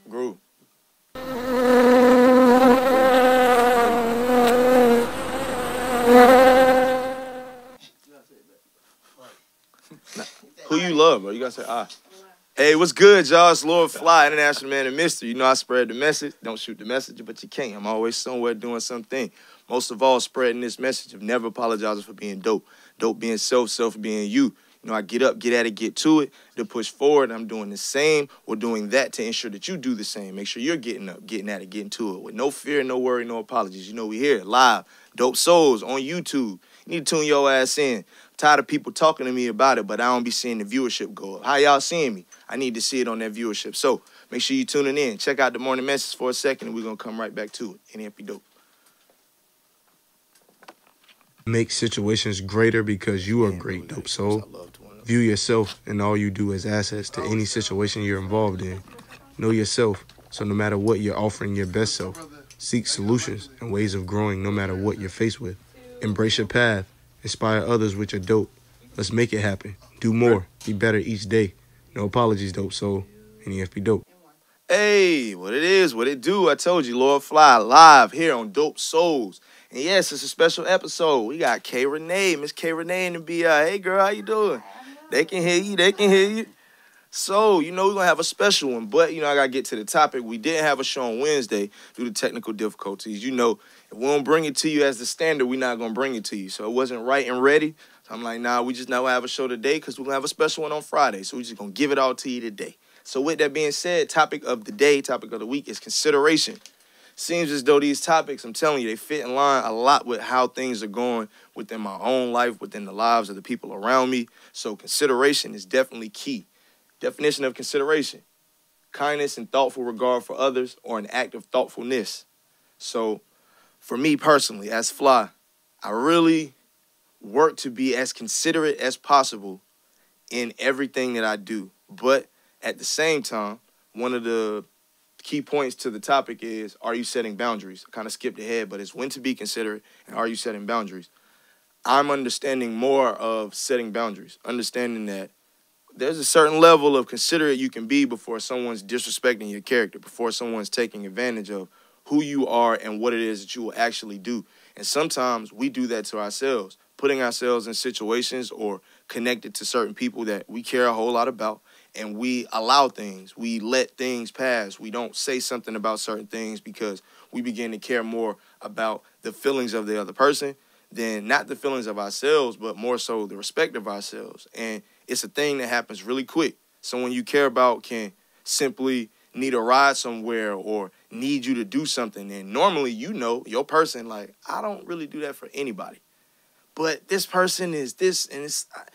Groove. Who you love, bro? You gotta say, ah. Hey, what's good, y'all? It's Lord Phly, International Man of Mystery. You know I spread the message. Don't shoot the messenger, but you can't. I'm always somewhere doing something. Most of all, spreading this message of never apologizing for being dope. Dope being self being you. You know, I get up, get at it, get to it, to push forward. I'm doing the same or doing that to ensure that you do the same. Make sure you're getting up, getting at it, getting to it with no fear, no worry, no apologies. You know, we here live, Dope Souls on YouTube. You need to tune your ass in. I'm tired of people talking to me about it, but I don't be seeing the viewership go up. How y'all seeing me? I need to see it on that viewership. So make sure you tuning in. Check out the morning message for a second, and we're going to come right back to it. NSB Dope. Make situations greater because you are great, Dope Soul. View yourself and all you do as assets to any situation you're involved in. Know yourself, so no matter what, you're offering your best self. Seek solutions and ways of growing no matter what you're faced with. Embrace your path. Inspire others with your dope. Let's make it happen. Do more. Be better each day. No apologies, Dope Soul. NSB Dope. Hey, what it is, what it do. I told you, Lord Phly, live here on Dope Souls. And yes, it's a special episode. We got Ranae, Miss Ranae in the BI. Hey, girl, how you doing? They can hear you. They can hear you. So, you know, we're going to have a special one. But, you know, I got to get to the topic. We didn't have a show on Wednesday due to technical difficulties. You know, if we don't bring it to you as the standard, we're not going to bring it to you. So it wasn't right and ready. So I'm like, nah, we just not going to have a show today because we're going to have a special one on Friday. So we're just going to give it all to you today. So with that being said, topic of the day, topic of the week is consideration. Seems as though these topics, I'm telling you, they fit in line a lot with how things are going within my own life, within the lives of the people around me. So consideration is definitely key. Definition of consideration: kindness and thoughtful regard for others, or an act of thoughtfulness. So for me personally, as Phly, I really work to be as considerate as possible in everything that I do. But at the same time, one of the key points to the topic is, are you setting boundaries? I kind of skipped ahead, but it's when to be considerate and are you setting boundaries? I'm understanding more of setting boundaries, understanding that there's a certain level of considerate you can be before someone's disrespecting your character, before someone's taking advantage of who you are and what it is that you will actually do. And sometimes we do that to ourselves, putting ourselves in situations or connected to certain people that we care a whole lot about. And we allow things. We let things pass. We don't say something about certain things because we begin to care more about the feelings of the other person than not the feelings of ourselves, but more so the respect of ourselves. And it's a thing that happens really quick. Someone you care about can simply need a ride somewhere or need you to do something. And normally, you know, your person, like, I don't really do that for anybody. But this person is this, and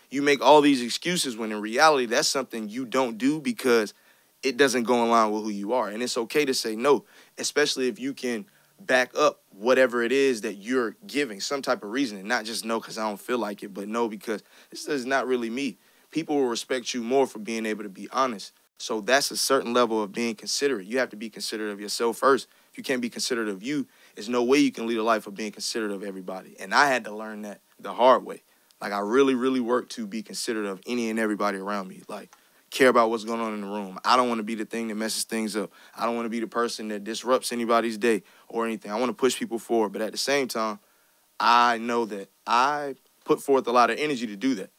you make all these excuses when in reality, that's something you don't do because it doesn't go in line with who you are. And it's okay to say no, especially if you can back up whatever it is that you're giving, some type of reason, and not just no because I don't feel like it, but no because this is not really me. People will respect you more for being able to be honest. So that's a certain level of being considerate. You have to be considerate of yourself first. If you can't be considerate of you, there's no way you can lead a life of being considerate of everybody. And I had to learn that the hard way. Like, I really, really work to be considerate of any and everybody around me. Like, care about what's going on in the room. I don't want to be the thing that messes things up. I don't want to be the person that disrupts anybody's day or anything. I want to push people forward. But at the same time, I know that I put forth a lot of energy to do that.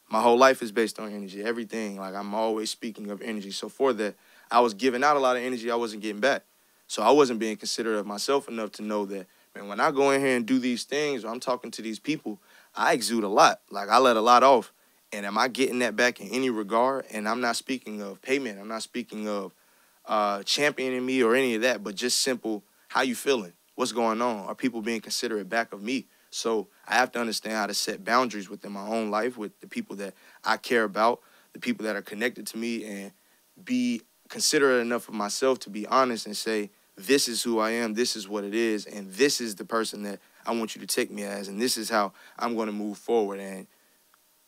My whole life is based on energy. Everything, like, I'm always speaking of energy. So for that, I was giving out a lot of energy I wasn't getting back. So I wasn't being considerate of myself enough to know that, man, when I go in here and do these things or I'm talking to these people, I exude a lot. Like, I let a lot off. And am I getting that back in any regard? And I'm not speaking of payment. I'm not speaking of championing me or any of that, but just simple, how you feeling? What's going on? Are people being considerate back of me? So I have to understand how to set boundaries within my own life with the people that I care about, the people that are connected to me, and be considerate enough of myself to be honest and say, this is who I am, this is what it is, and this is the person that I want you to take me as, and this is how I'm going to move forward. And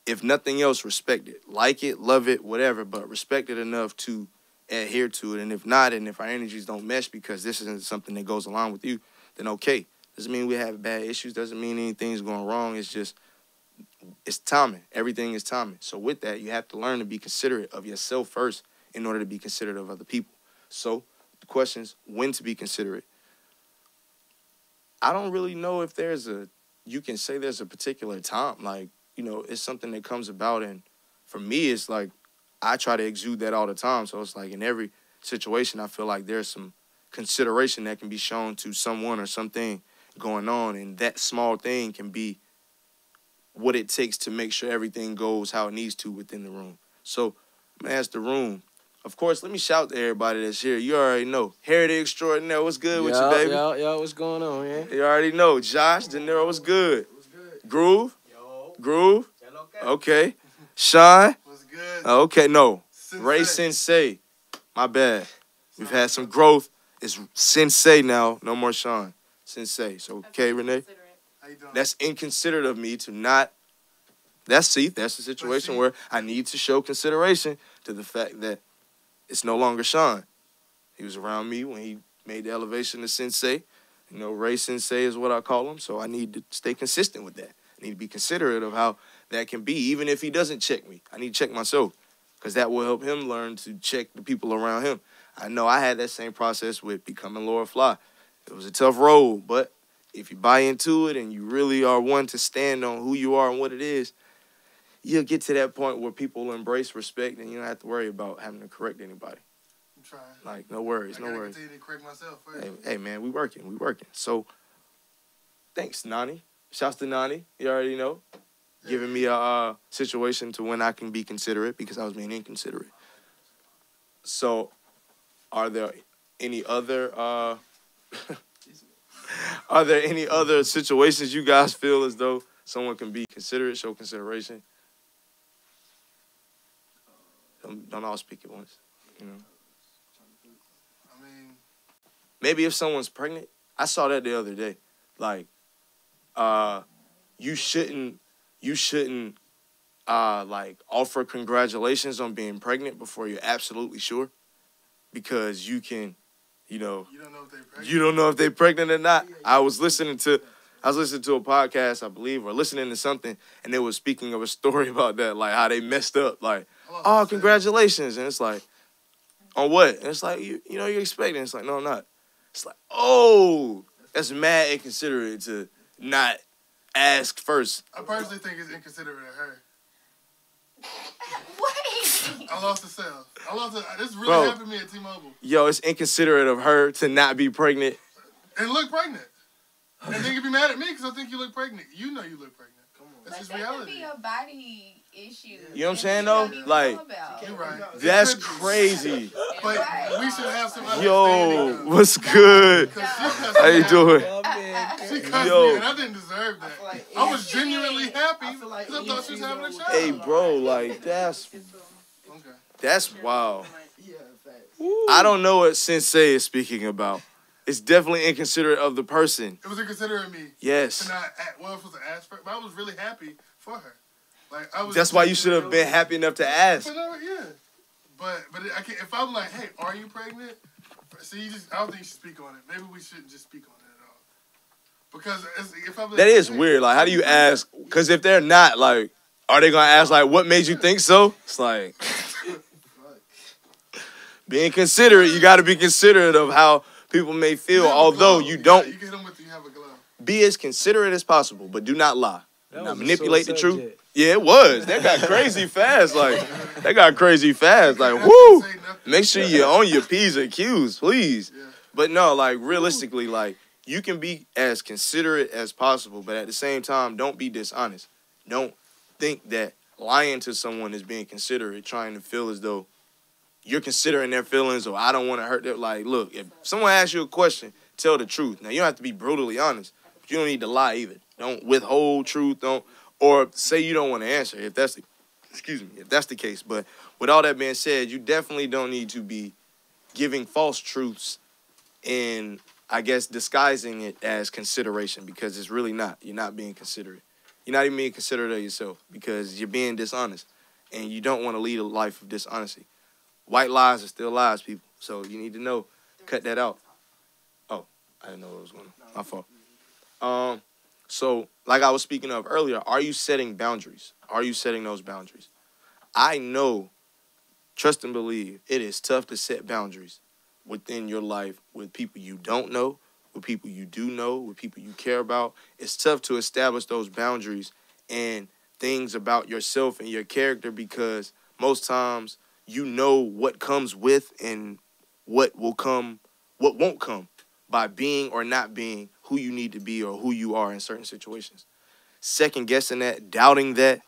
if nothing else, respect it. Like it, love it, whatever, but respect it enough to adhere to it. And if not, and if our energies don't mesh because this isn't something that goes along with you, then okay, Doesn't mean we have bad issues. Doesn't mean anything's going wrong. It's just, it's timing. Everything is timing. So with that, you have to learn to be considerate of yourself first in order to be considerate of other people. So the question is when to be considerate. I don't really know if you can say there's a particular time. Like, it's something that comes about. And for me, it's like, I try to exude that all the time. So it's like in every situation, I feel like there's some consideration that can be shown to someone or something going on. And that small thing can be what it takes to make sure everything goes how it needs to within the room. So I'm going to ask the room. Of course, let me shout to everybody that's here. You already know. Heritage Extraordinaire, what's good with you, baby? Yo, what's going on, man? You already know. Josh, De Niro, what's good? Groove? Groove? Okay. Sean? What's good? Okay, no. Sensei. Ray Sensei. My bad. We've had some growth. It's Sensei now. No more Sean. Sensei. So, okay, Renee? How you doing? That's inconsiderate of me to not. That's the situation where I need to show consideration to the fact that it's no longer Sean. He was around me when he made the elevation to Sensei. Ray Sensei is what I call him, so I need to stay consistent with that. I need to be considerate of how that can be, even if he doesn't check me. I need to check myself, because that will help him learn to check the people around him. I know I had that same process with becoming Lord Phly. It was a tough road, but if you buy into it and you really are one to stand on who you are and what it is, you'll get to that point where people embrace respect and you don't have to worry about having to correct anybody. I'm trying. Like, no worries, no I gotta worries. continue to correct myself first. Hey, man, we working. So, thanks, Nani. Shouts to Nani. You already know. Giving me a situation to when I can be considerate because I was being inconsiderate. So, are there any other situations you guys feel as though someone can be considerate, show consideration? Don't all speak at once, I mean, maybe if someone's pregnant, I saw that the other day. Like, you shouldn't like offer congratulations on being pregnant before you're absolutely sure, because you can, you don't know if they're pregnant. you don't know if they're pregnant or not. I was listening to a podcast, I believe, or listening to something, and they were speaking of a story about that, like how they messed up, like, oh, congratulations, and it's like, on what? And it's like, you're expecting. It's like, no, I'm not. It's like, oh, that's mad inconsiderate to not ask first. I personally think it's inconsiderate of her. Wait. I lost the sale. This really happened to me at T-Mobile. Yo, it's inconsiderate of her to not be pregnant. And look pregnant. And then you be mad at me because I think you look pregnant. You know you look pregnant. Come on. That's just reality. Could be a body issue. You know what I'm saying, though? Like, you're right. That's crazy. But we should have some understanding. Yo, what's good? How you doing? She cussed Yo. me, and I didn't deserve that. I was genuinely happy because I thought she was having a child. Hey, bro, like, that's wild. I don't know what Sensei is speaking about. It's definitely inconsiderate of the person. It was inconsiderate of me. Yes. And I was supposed to ask for it, but I was really happy for her. Like, That's why you should have been happy enough to ask. But I can't, if I'm like, hey, are you pregnant? See, I don't think you should speak on it. Maybe we shouldn't just speak on it at all. Because if I'm like, that is weird. Like, how do you ask? Because if they're not, like, are they going to ask, like, what made you think so? It's like, being considerate, you got to be considerate of how people may feel, although you don't. You get them with you have a glove. Be as considerate as possible, but do not lie. Do not manipulate the truth. Subject. Yeah, it was. That got crazy fast. Like, woo. Make sure you're on your P's and Q's, please. Yeah. But no, like, realistically, like, you can be as considerate as possible, but at the same time, don't be dishonest. Don't think that lying to someone is being considerate, trying to feel as though you're considering their feelings or I don't want to hurt them. Like, look, if someone asks you a question, tell the truth. Now, you don't have to be brutally honest, but you don't need to lie either. Don't withhold truth. Or say you don't want to answer if that's the case. But with all that being said, you definitely don't need to be giving false truths and, I guess, disguising it as consideration, because it's really not. You're not being considerate. You're not even being considerate of yourself because you're being dishonest, and you don't want to lead a life of dishonesty. White lies are still lies, people. So you need to know, cut that out. Oh, I didn't know what was going on. My fault. So like I was speaking of earlier, are you setting boundaries? Are you setting those boundaries? I know, trust and believe, it is tough to set boundaries within your life with people you don't know, with people you do know, with people you care about. It's tough to establish those boundaries and things about yourself and your character because most times you know what comes with and what will come, what won't come by being or not being who you need to be or who you are in certain situations. Second guessing that, doubting that,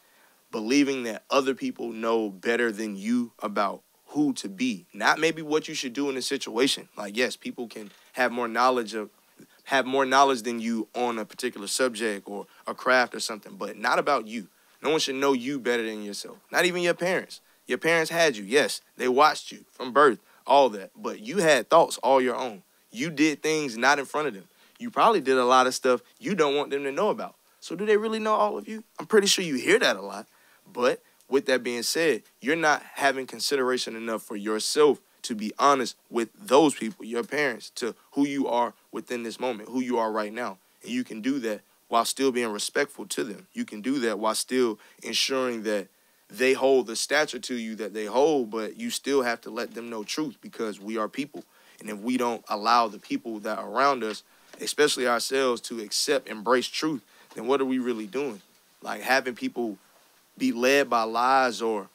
believing that other people know better than you about who to be, not maybe what you should do in a situation. Like, yes, people can have more knowledge than you on a particular subject or a craft or something, but not about you. No one should know you better than yourself. Not even your parents. Your parents had you. Yes, they watched you from birth, all that, but you had thoughts all your own. You did things not in front of them. You probably did a lot of stuff you don't want them to know about. So do they really know all of you? I'm pretty sure you hear that a lot. But with that being said, you're not having consideration enough for yourself to be honest with those people, your parents, to who you are within this moment, who you are right now. And you can do that while still being respectful to them. You can do that while still ensuring that they hold the stature to you that they hold, but you still have to let them know truth because we are people. And if we don't allow the people that are around us, especially ourselves, to embrace truth, then what are we really doing? Like having people be led by lies or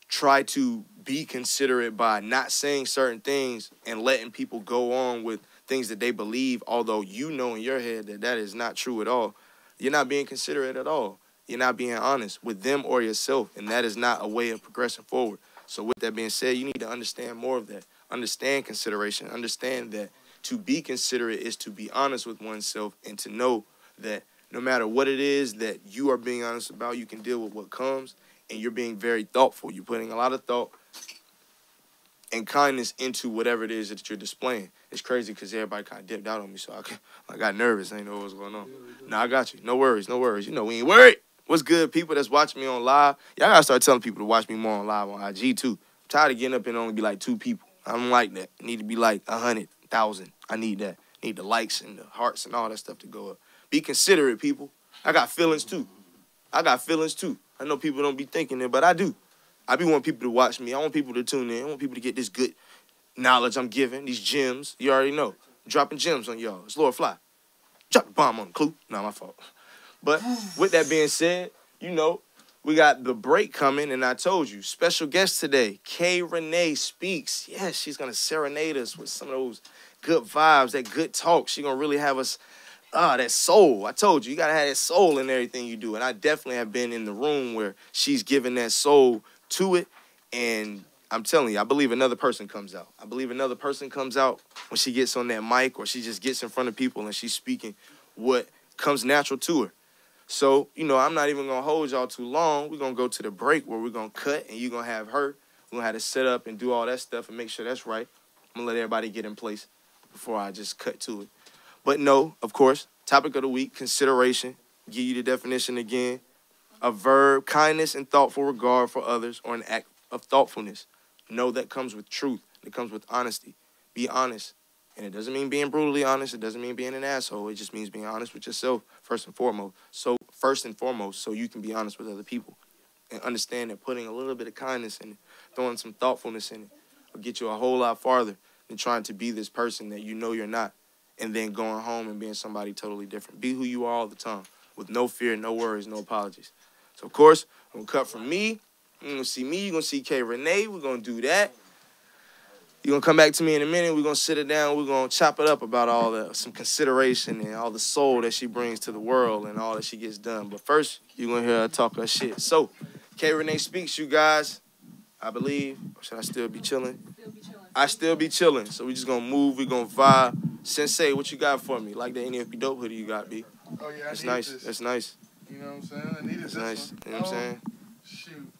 try to be considerate by not saying certain things and letting people go on with things that they believe, although you know in your head that that is not true at all. You're not being considerate at all. You're not being honest with them or yourself, and that is not a way of progressing forward. So with that being said, you need to understand more of that. Understand consideration. Understand that to be considerate is to be honest with oneself and to know that no matter what it is that you are being honest about, you can deal with what comes, and you're being very thoughtful. You're putting a lot of thought and kindness into whatever it is that you're displaying. It's crazy because everybody kind of dipped out on me, so I got nervous. I didn't know what was going on. No, I got you. No worries, no worries. You know we ain't worried. What's good, people that's watching me on live? Y'all got to start telling people to watch me more on live on IG, too. I'm tired of getting up and only be like 2 people. I don't like that. I need to be like 100,000. I need that. I need the likes and the hearts and all that stuff to go up. Be considerate, people. I got feelings, too. I know people don't be thinking it, but I do. I be want people to watch me. I want people to tune in. I want people to get this good knowledge I'm giving, these gems. You already know. I'm dropping gems on y'all. It's Lord Phly. Drop the bomb on the clue. Not my fault. But with that being said, you know, we got the break coming, and I told you, special guest today, Ranae speaks. Yes, she's going to serenade us with some of those good vibes, that good talk. She's going to really have us, that soul. I told you, you got to have that soul in everything you do. And I definitely have been in the room where she's giving that soul to it. And I'm telling you, I believe another person comes out. I believe another person comes out when she gets on that mic or she just gets in front of people and she's speaking what comes natural to her. So, you know, I'm not even going to hold y'all too long. We're going to go to the break where we're going to cut and you're going to have her. We're going to have to set up and do all that stuff and make sure that's right. I'm going to let everybody get in place before I just cut to it. But no, of course, topic of the week, consideration. Give you the definition again. A verb, kindness and thoughtful regard for others or an act of thoughtfulness. No, that comes with truth. It comes with honesty. Be honest. And it doesn't mean being brutally honest. It doesn't mean being an asshole. It just means being honest with yourself first and foremost. So you can be honest with other people. And understand that putting a little bit of kindness in it, throwing some thoughtfulness in it, will get you a whole lot farther than trying to be this person that you know you're not. And then going home and being somebody totally different. Be who you are all the time. With no fear, no worries, no apologies. So, of course, I'm going to cut from me. You're going to see me. You're going to see Ranae. We're going to do that. You're going to come back to me in a minute. We're going to sit it down. We're going to chop it up about some consideration and all the soul that she brings to the world and all that she gets done. But first, you're going to hear her talk her shit. So, Ranae speaks, you guys. I believe. Or should I still be chilling? I still be chilling. So, we're just going to move. We're going to vibe. Sensei, what you got for me? Like the NSB dope hoodie you got, B. Oh, yeah, That's nice. This. That's nice. You know what I'm saying? I needed That's this nice. one. You know what I'm saying? Shoot.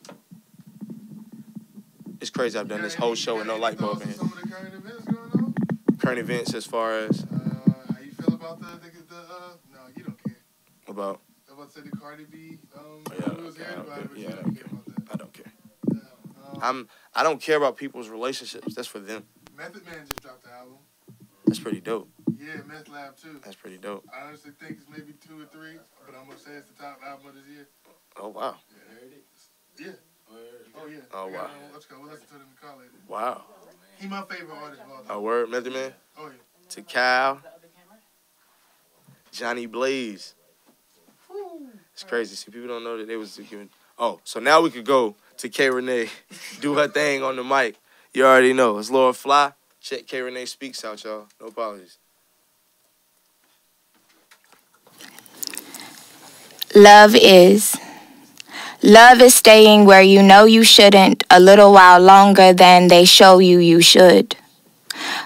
It's crazy I've done this whole show with no light bulb in here. Some of the current events going on? Current events as far as? How you feel about no, you don't care. About? I'm about to say the Cardi B, I don't care. I don't care about people's relationships. That's for them. Method Man just dropped the album. That's pretty dope. Yeah, Meth Lab too. That's pretty dope. I honestly think it's maybe 2 or 3, but I'm gonna say it's the top album of this year. Oh wow. Yeah. Oh yeah. Oh wow. Let's go. We'll listen to it in the car later. Wow. He my favorite artist of all time. A word, Method Man. Oh yeah. To Cal. Johnny Blaze. It's crazy. See, people don't know that they was giving. Oh, so now we could go to K. Ranae, do her thing on the mic. You already know. It's Lord Phly. Check K. Ranae Speaks out, y'all. No apologies. Love is. Love is staying where you know you shouldn't a little while longer than they show you you should.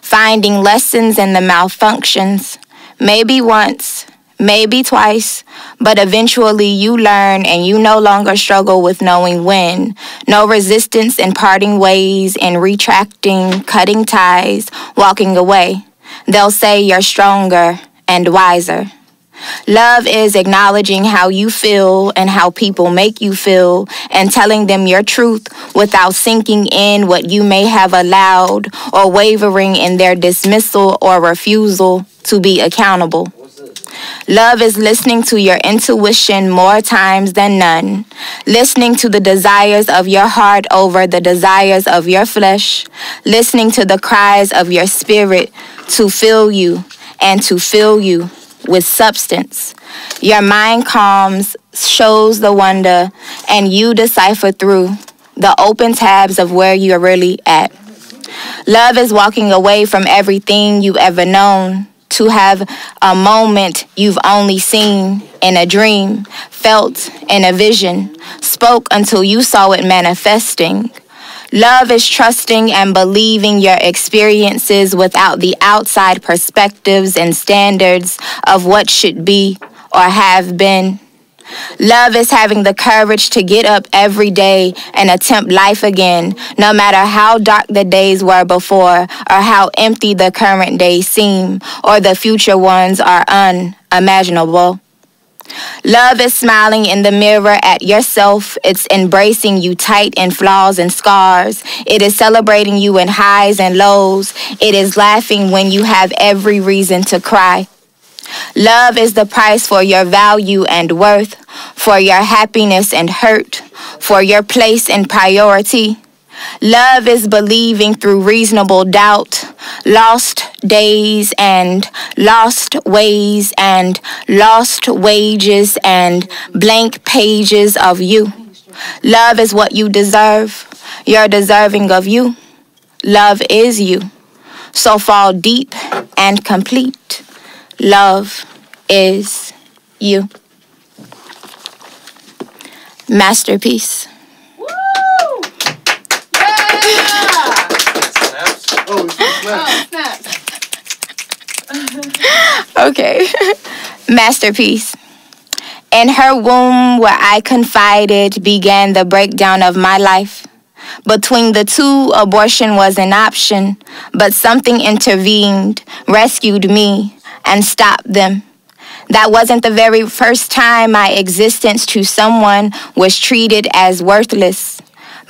Finding lessons in the malfunctions. Maybe once, maybe twice, but eventually you learn and you no longer struggle with knowing when. No resistance in parting ways, in retracting, cutting ties, walking away. They'll say you're stronger and wiser. Love is acknowledging how you feel and how people make you feel and telling them your truth without sinking in what you may have allowed or wavering in their dismissal or refusal to be accountable. Love is listening to your intuition more times than none, listening to the desires of your heart over the desires of your flesh, listening to the cries of your spirit to fill you and to fill you with substance. Your mind calms, shows the wonder, and you decipher through the open tabs of where you're really at. Love is walking away from everything you've ever known to have a moment you've only seen in a dream, felt in a vision, spoke until you saw it manifesting. Love is trusting and believing your experiences without the outside perspectives and standards of what should be or have been. Love is having the courage to get up every day and attempt life again, no matter how dark the days were before, or how empty the current days seem, or the future ones are unimaginable. Love is smiling in the mirror at yourself. It's embracing you tight in flaws and scars. It is celebrating you in highs and lows. It is laughing when you have every reason to cry. Love is the price for your value and worth, for your happiness and hurt, for your place and priority. Love is believing through reasonable doubt, lost days and lost ways and lost wages and blank pages of you. Love is what you deserve. You're deserving of you. Love is you. So fall deep and complete. Love is you. Masterpiece. Okay. Masterpiece. In her womb where I confided began the breakdown of my life. Between the two, abortion was an option, but something intervened, rescued me, and stopped them. That wasn't the very first time my existence to someone was treated as worthless.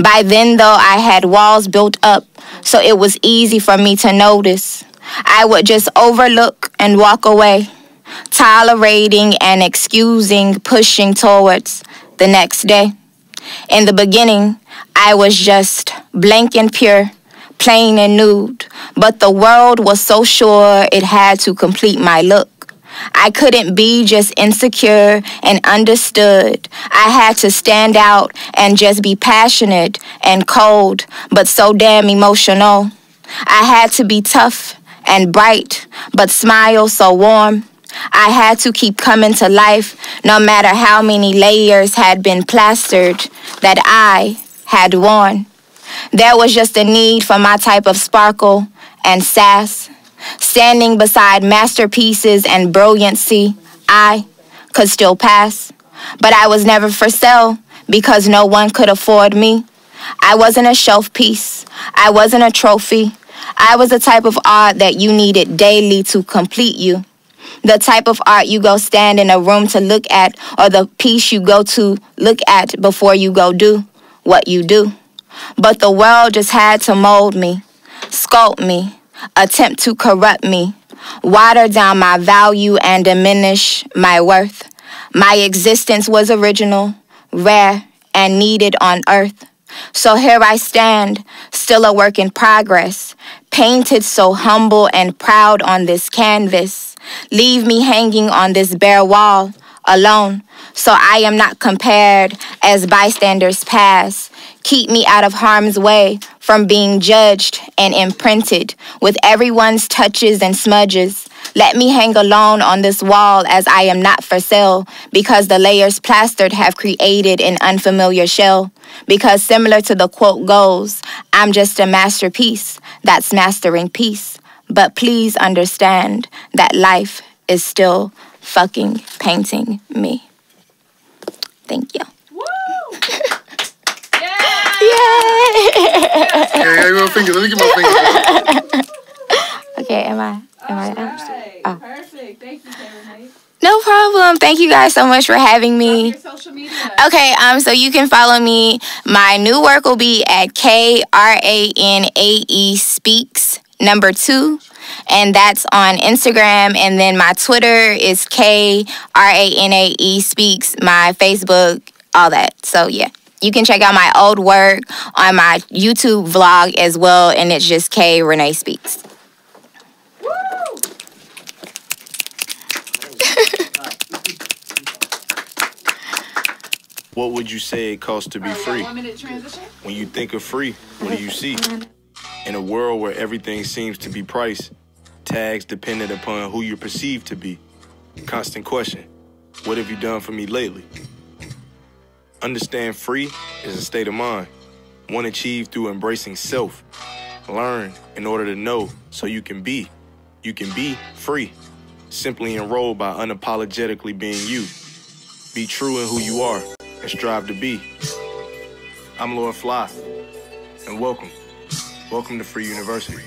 By then, though, I had walls built up, so it was easy for me to notice. I would just overlook and walk away, tolerating and excusing, pushing towards the next day. In the beginning, I was just blank and pure, plain and nude, but the world was so sure it had to complete my look. I couldn't be just insecure and understood. I had to stand out and just be passionate and cold, but so damn emotional. I had to be tough and bright, but smile so warm. I had to keep coming to life, no matter how many layers had been plastered that I had worn. There was just a need for my type of sparkle and sass. Standing beside masterpieces and brilliancy, I could still pass. But I was never for sale because no one could afford me. I wasn't a shelf piece. I wasn't a trophy. I was the type of art that you needed daily to complete you. The type of art you go stand in a room to look at, or the piece you go to look at before you go do what you do. But the world just had to mold me, sculpt me, attempt to corrupt me, water down my value and diminish my worth. My existence was original, rare, and needed on earth. So here I stand, still a work in progress, painted so humble and proud on this canvas. Leave me hanging on this bare wall, alone, so I am not compared as bystanders pass. Keep me out of harm's way from being judged and imprinted with everyone's touches and smudges. Let me hang alone on this wall as I am not for sale, because the layers plastered have created an unfamiliar shell. Because similar to the quote goes, I'm just a masterpiece that's mastering peace. But please understand that life is still fucking painting me. Thank you. Woo! Yay! Yeah, your finger. Let me get my finger. Okay, am I out? Right. Oh. Perfect. Thank you, Ranae. No problem. Thank you guys so much for having me. Your social media. Okay, so you can follow me. My new work will be at KRANAE Speaks #2, and that's on Instagram. And then my Twitter is KRANAE Speaks. My Facebook, all that. So yeah, you can check out my old work on my YouTube vlog as well, and it's just K Ranae Speaks. Woo! What would you say it costs to be free? 1 minute transition. When you think of free, what do you see? In a world where everything seems to be priced, tags dependent upon who you're perceived to be. Constant question, what have you done for me lately? Understand free is a state of mind, one achieved through embracing self. Learn in order to know so you can be. You can be free. Simply enroll by unapologetically being you. Be true in who you are and strive to be. I'm Lord Phly, and welcome. Welcome to Free University.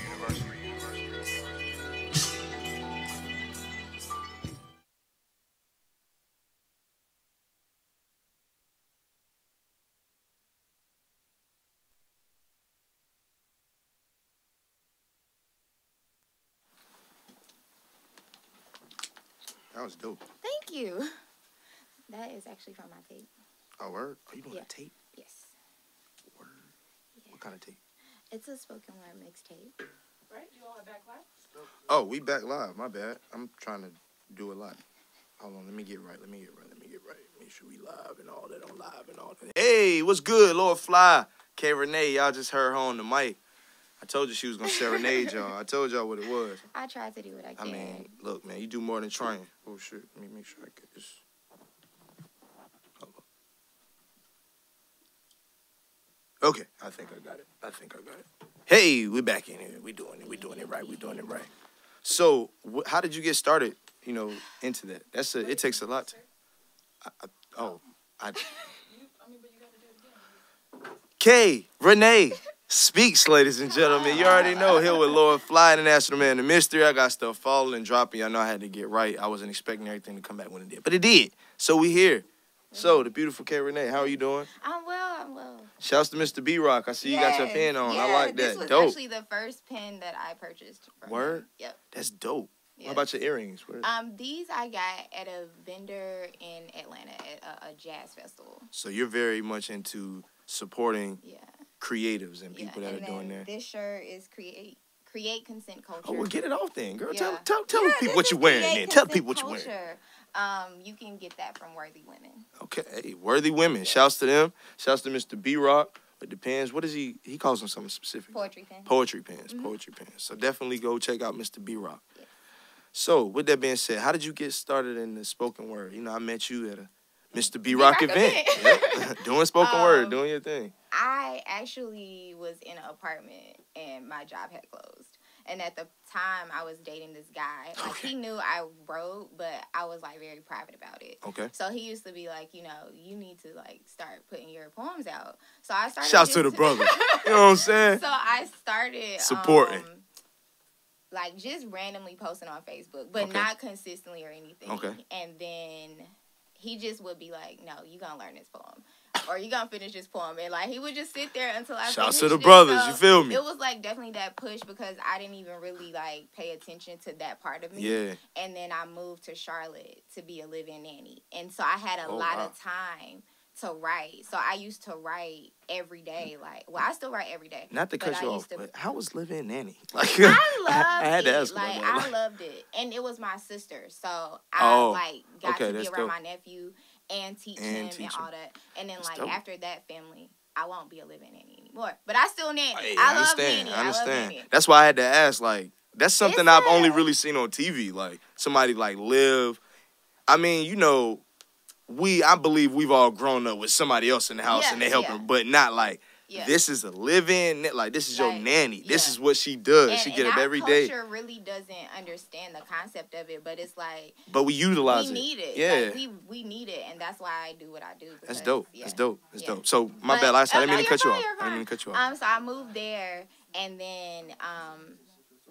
That was dope. Thank you. That is actually from my tape. Oh, word? Are you doing Yeah. a tape? Yes. Word. Yeah. What kind of tape? It's a spoken word mixtape. Right? You all are back live? Oh, we back live. My bad. I'm trying to do a lot. Hold on. Let me get right. Make sure we live and all that. On live and all that. Hey, what's good, Lord Phly? K Ranae, y'all just heard her on the mic. I told you she was going to serenade y'all. I told y'all what it was. I tried to do what I can. I mean, look, man, you do more than train. Oh, shit. Let me make sure I get this. Hold on. Okay, I think I got it. Hey, we back in here. We doing it right. So, how did you get started, into that? It takes a lot. K Ranae Speaks, ladies and gentlemen. You already know, here with Lord Phly, International Man of Mystery. I got stuff falling and dropping. I know I had to get right. I wasn't expecting everything to come back when it did, but it did. So we here. So the beautiful K Ranae, how are you doing? I'm well. Shouts to Mr. B Rock. I see you got your pen on. Yeah, I like that. This was dope. actually the first pen that I purchased. From Word? him. Yep. That's dope. Yes. What about your earrings? These I got at a vendor in Atlanta at a jazz festival. So you're very much into supporting Yeah. creatives and people that are doing that. This shirt is create consent culture. Oh, well, get it off then, girl. Yeah. Tell the people what you're wearing then. Tell the people what you're wearing. You can get that from Worthy Women. Okay, hey, Worthy Women. Shouts to them. Shouts to Mr. B Rock. It depends. What is he? He calls them something specific. Poetry pens. Poetry pens. So definitely go check out Mr. B Rock. Yes. So with that being said, how did you get started in the spoken word? I met you at a Mr. B Rock event. Yep. Doing spoken word, doing your thing. I actually was in an apartment and my job had closed. And at the time, I was dating this guy. He knew I wrote, but I was, very private about it. Okay. So he used to be like, you need to, start putting your poems out. So I started... Shouts to the brothers. You know what I'm saying? So I started... supporting. Just randomly posting on Facebook, but not consistently or anything. Okay. And then he just would be like, no, you gonna learn this poem. or you gonna finish this poem. And like he would just sit there until I Shouts finished to the it. brothers, So you feel me? it was like definitely that push because I didn't even really like pay attention to that part of me. Yeah. And then I moved to Charlotte to be a live-in nanny. And so I had a lot of time to write. So I used to write every day. Like, well, I still write every day. Not to cut but you I off, used to, but how was living nanny? Like, I loved I had it. to ask Like, about that. I loved it. And it was my sister. So I, like, got to be around dope. my nephew and teach him and all that. And then, like, after that family, I won't be a living nanny anymore. But I still nanny. Hey, I love nanny. I understand. love nanny. That's why I had to ask, like, that's something I've only really seen on TV. Like, somebody, like, live. I mean, you know, I believe we've all grown up with somebody else in the house and they helping, but not like, this is a living, like, this is your nanny. This is what she does. She get up every day. Our culture really doesn't understand the concept of it, but it's like... But we utilize it. We need it. Yeah. Like, we need it, and that's why I do what I do. Because, that's dope. Yeah. That's dope. That's dope. So, my bad. I didn't mean to cut you off. I didn't mean to cut you off. So I moved there, and then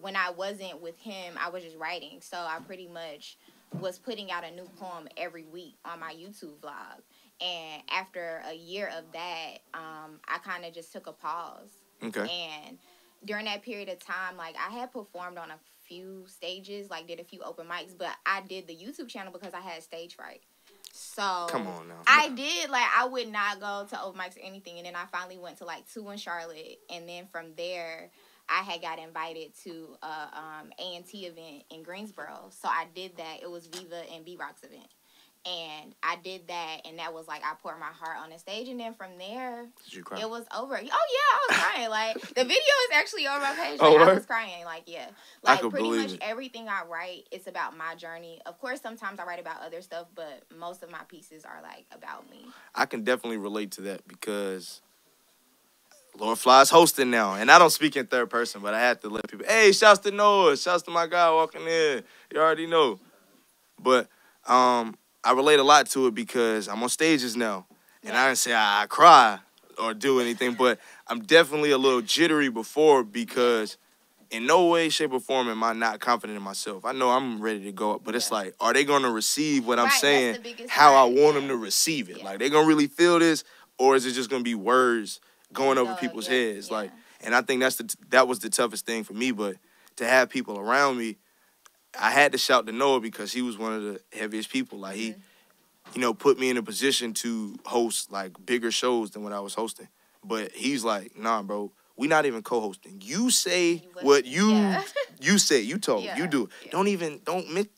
when I wasn't with him, I was just writing. So I pretty much was putting out a new poem every week on my YouTube vlog. And after a year of that, I kind of just took a pause. Okay. And during that period of time, like, I had performed on a few stages, like, did a few open mics, but I did the YouTube channel because I had stage fright. So come on now. I did, like, I would not go to open mics or anything. And then I finally went to, like, 2 in Charlotte. And then from there, I had got invited to a A&T event in Greensboro. So I did that. It was Viva and B-Rock's event. And I did that, and that was like I poured my heart on the stage, and then from there, did you cry? It was over. Oh yeah, I was crying. Like the video is actually on my page. Like, I was crying. Like like pretty much everything I write, it's about my journey. Of course, sometimes I write about other stuff, but most of my pieces are like about me. I can definitely relate to that because Lord Phly's hosting now, and I don't speak in third person, but I have to let people. Hey, shouts to Noah, shouts to my guy walking in. You already know, but I relate a lot to it because I'm on stages now. And I didn't say I cry or do anything, but I'm definitely a little jittery before because in no way, shape, or form am I not confident in myself. I know I'm ready to go up, but it's like, are they going to receive what I'm saying how I want them to receive it? Like, they going to really feel this, or is it just going to be words going over people's heads? Like, and I think that was the toughest thing for me, but to have people around me, I had to shout to Noah because he was one of the heaviest people. Like, he, put me in a position to host, like, bigger shows than what I was hosting. But he's like, nah, bro, we not even co-hosting. You say what you say. You told. You do it.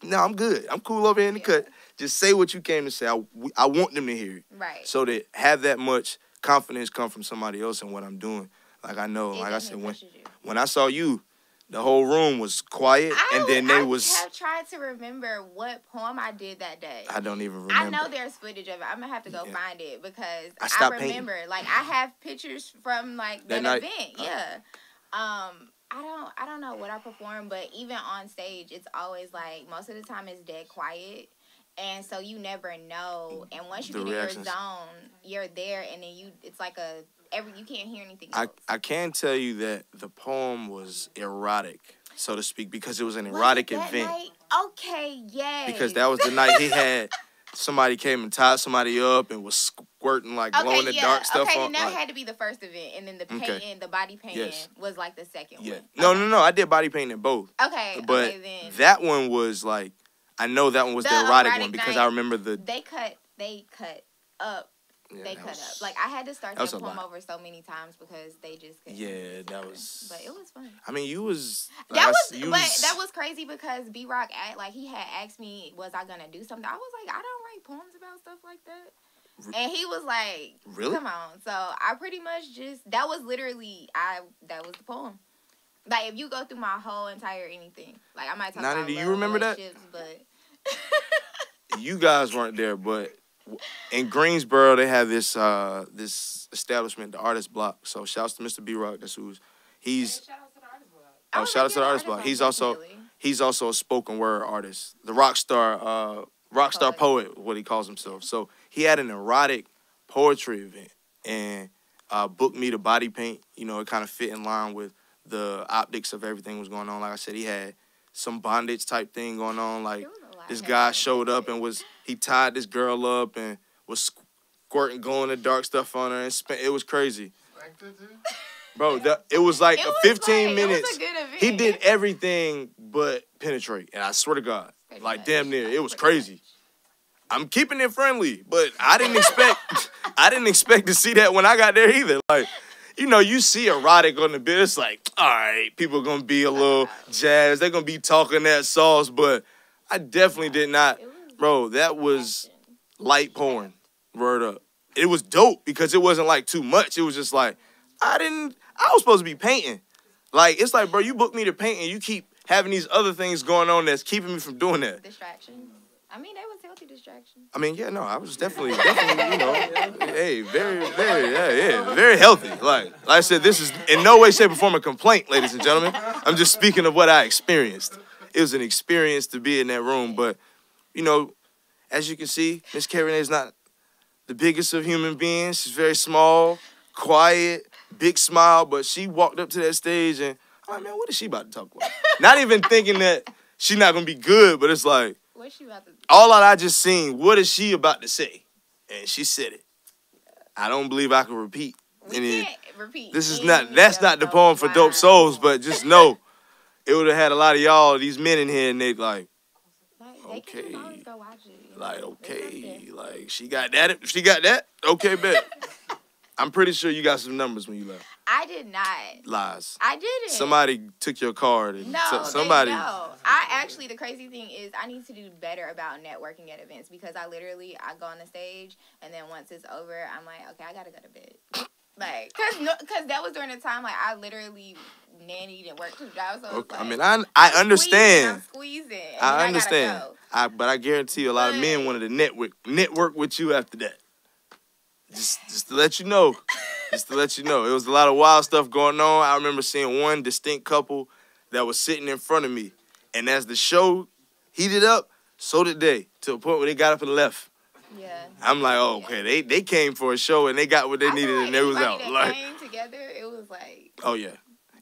No, I'm good. I'm cool over here in the cut. Just say what you came to say. I want them to hear it. Right. So to have that much confidence come from somebody else in what I'm doing. Like, I know, like I said, when I saw you, the whole room was quiet, and then I have tried to remember what poem I did that day. I don't even remember. I know there's footage of it. I'm gonna have to go find it because I remember. Painting. Like, I have pictures from like that night? event. Yeah. I don't know what I performed, but even on stage, it's always like most of the time it's dead quiet. And so you never know. And once you get in your zone, you're there, and then it's like you can't hear anything else. I can tell you that the poem was erotic, so to speak, because it was an erotic event. Night? Okay, yes. Because that was the night he had somebody came and tied somebody up and was squirting like glow in the dark stuff on. Okay, then that had to be the first event, and then the painting, the body painting was like the second one. No, I did body painting both. Okay, but then that one was like, I know that one was the erotic one because I remember they cut up. Yeah, they cut up. Like, I had to start that poem over so many times because they just couldn't. Yeah, that was. But it was fun. I mean, you was. That was crazy because B-Rock he had asked me, was I gonna do something? I was like, I don't write poems about stuff like that. And he was like, really? Come on. So I pretty much that was literally that was the poem. Like, if you go through my whole entire anything, like, I might talk about do you remember that? But you guys weren't there, but in Greensboro they have this establishment, the Artist Block. So shouts to Mr. B-Rock. That's he's. Shout out to the Artist Block. Oh, shout out to the Artist Block. He's also a spoken word artist, the rock star poet, what he calls himself. So he had an erotic poetry event and booked me to body paint. You know, it kind of fit in line with the optics of everything was going on. Like I said, he had some bondage type thing going on. Like, this guy showed up and he tied this girl up and was squirting, glowing the dark stuff on her, and it was crazy. Spanked it, dude? Bro, it was like It was 15 like- minutes. It was a good event. He did everything but penetrate, and I swear to God, Pretty like much. damn near, it was Pretty crazy. I'm keeping it friendly, but I didn't expect to see that when I got there either. Like, you know, you see erotic on the bed, it's like, all right, people are gonna be a little jazzed, they're gonna be talking that sauce, but I definitely did not, It was bro. That was action. light porn. Word up. It was dope because it wasn't like too much. It was just like I was supposed to be painting. Like, it's like, bro, you booked me to paint and you keep having these other things going on that's keeping me from doing that. Distractions. I mean, they was healthy distractions. I mean, yeah, no, I was definitely, you know, hey, very healthy. Like I said, this is in no way, shape, or form a complaint, ladies and gentlemen. I'm just speaking of what I experienced. It was an experience to be in that room, but, you know, as you can see, Miss K. Ranae is not the biggest of human beings. She's very small, quiet, big smile, but she walked up to that stage and, I'm like, man, what is she about to talk about? Not even thinking that she's not going to be good, but it's like, What's she about to do? all I just seen, what is she about to say? And she said it. I don't believe I can repeat. We can't repeat. That's not the poem for Dope Souls, but just know it would have had a lot of y'all, these men in here, and they like, They can just okay. always go watch it. You know? like, It's okay, up like, she got that? Okay, bet. I'm pretty sure you got some numbers when you left. I did not. Lies. I didn't. Somebody took your card. And No, somebody. No. I actually, the crazy thing is, I need to do better about networking at events because I go on the stage and then once it's over, I'm like, okay, I gotta go to bed. Like, cause that was during the time like I literally nannied and worked 2 jobs. So Okay. like, I mean, I understand. I'm squeezing. I understand. Gotta go. But I guarantee you, a lot of men wanted to network with you after that. Just to let you know. Just to let you know. It was a lot of wild stuff going on. I remember seeing one distinct couple that was sitting in front of me. And as the show heated up, so did they. To a point where they got up and left. Yeah. I'm like, oh, okay, they came for a show and they got what they needed and they was out. That Like, came together, it was like. oh yeah.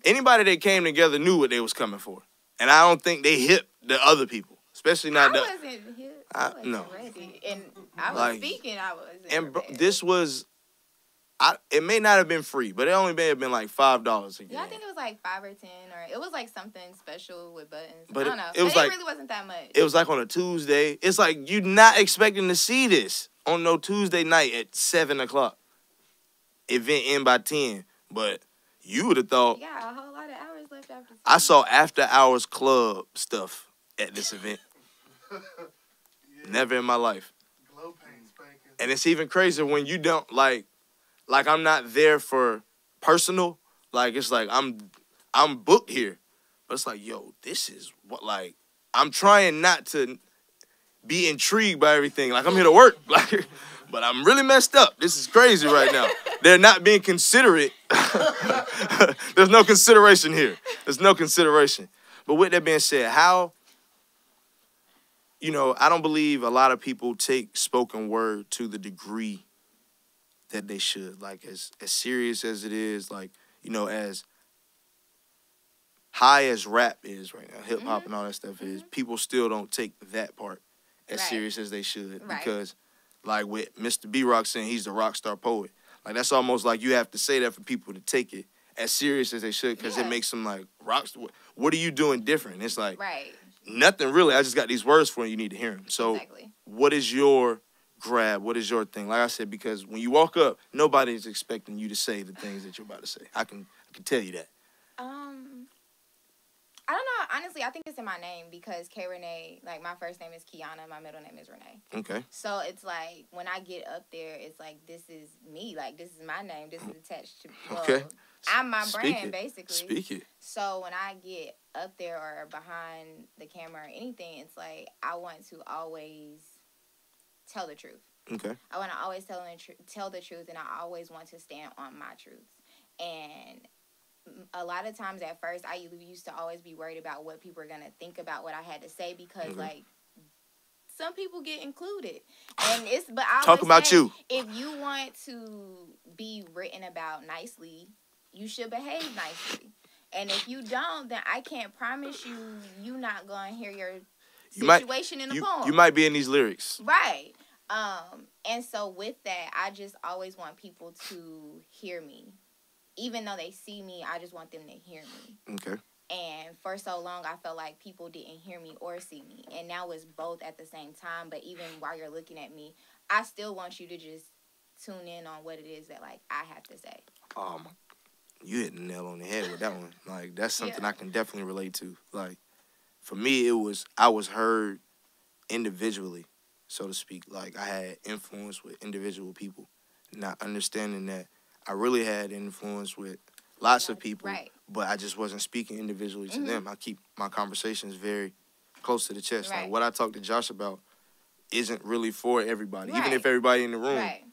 Anybody that came together knew what they was coming for. And I don't think they hit the other people. Especially not I wasn't here. I wasn't no. ready. And I was Like, speaking, I wasn't And prepared. this was, it may not have been free, but it only may have been like $5 again. Yeah, I think it was like 5 or 10, or it was like something special with buttons. But I don't know. it was but like, it really wasn't that much. It was like on a Tuesday. It's like you're not expecting to see this on no Tuesday night at 7 o'clock. Event end by 10, but you would have thought. You got a whole lot of hours left after. I saw after hours club stuff at this event. Never in my life. Glow paint spanking. And it's even crazier when you don't like I'm not there for personal. Like it's like I'm booked here. But it's like, yo, this is what like I'm trying not to be intrigued by everything. Like I'm here to work. Like but I'm really messed up. This is crazy right now. They're not being considerate. There's no consideration here. There's no consideration. But with that being said, how I don't believe a lot of people take spoken word to the degree that they should. Like, as serious as it is, like, as high as rap is right now, hip-hop and all that stuff is, people still don't take that part as Right. serious as they should. Right. Because, like, with Mr. B-Rock saying he's the rock star poet, like, that's almost like you have to say that for people to take it as serious as they should because it Yeah. makes them, like, rock star. What are you doing different? It's like, Right. nothing really. I just got these words for you. You need to hear them. So, Exactly. what is your grab? What is your thing? Like I said, because when you walk up, nobody's expecting you to say the things that you're about to say. I can tell you that. I don't know. Honestly, I think it's in my name because K. Ranae, like my first name is Kiana, my middle name is Ranae. Okay. So it's like when I get up there, it's like this is me. Like this is my name. This is attached to. Well, Okay. I'm my Speak brand it. basically. Speak it. So when I get up there or behind the camera or anything, it's like I want to always tell the truth. Okay. I want to always tell the truth, and I always want to stand on my truth. And a lot of times at first, I used to always be worried about what people are going to think about what I had to say because, like, some people get included. And but I Talk about say, you. If you want to be written about nicely, you should behave nicely. And if you don't, then I can't promise you're not going to hear your situation in the poem. You might be in these lyrics. Right. And so with that, I just always want people to hear me. Even though they see me, I just want them to hear me. Okay. And for so long, I felt like people didn't hear me or see me. And now it's both at the same time. But even while you're looking at me, I still want you to just tune in on what it is that, like, I have to say. You hit the nail on the head with that one. Like, that's something Yeah. I can definitely relate to. Like, for me, I was heard individually, so to speak. Like, I had influence with individual people, not understanding that I really had influence with lots of people, Right. but I just wasn't speaking individually to them. I keep my conversations very close to the chest. Right. Like, what I talk to Josh about isn't really for everybody. Even Right. if everybody in the room, Right.